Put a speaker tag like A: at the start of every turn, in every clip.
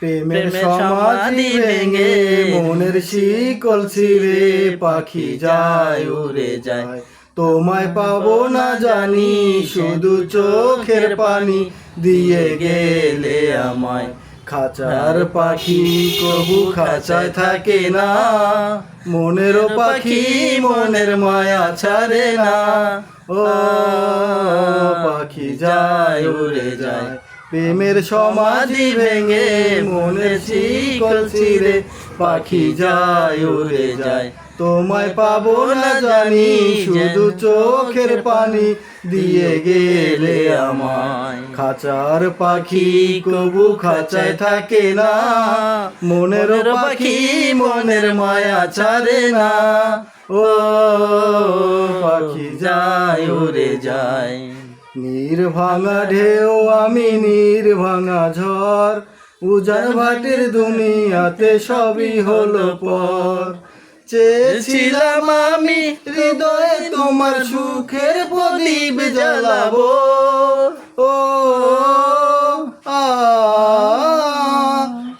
A: প্রেমের সমাধি ভেঙে মনের শিকল ছিঁড়ে পাখি যায় উড়ে যায়। তোমায় পাবো না জানি শুধু চোখের পানি দিয়ে গেলে আমায়। খাঁচার পাখি কবু খাঁচায় থাকে না, মনের পাখি মনের মায়া ছাড়ে না। ও পাখি যায় উড়ে যায়, প্রেমের সমাধি ভেঙে মনের শিকল ছিঁড়ে পাখি যায় উড়ে যায়। তোমায় পাবো না জানি শুধু চোখের পানি দিয়ে গেলে আমায়। খাঁচার পাখি কবু খাঁচায় থাকে না, মনের পাখি মনের মায়া ছাড়ে না। ও পাখি যায় উড়ে যায়। ভাঙা ঢেউ আমি ভাঙা ঝড়, উজান ভাটির দুনিয়াতে সবই হলো পর। চেয়েছিলাম আমি হৃদয়ে তোমার সুখের প্রদীপ জ্বালাবো। ও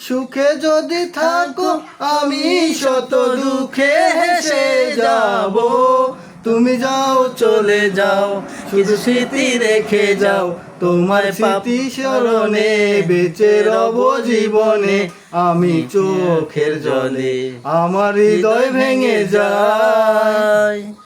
A: সুখে যদি থাকো আমি শত দুঃখে হেসে যাব। তুমি যাও চলে যাও শুধু স্মৃতি রেখে যাও, তোমার স্মৃতি স্মরণে বেঁচে রব জীবনে আমি চোখের জলে। আমার হৃদয় ভেঙে যায়।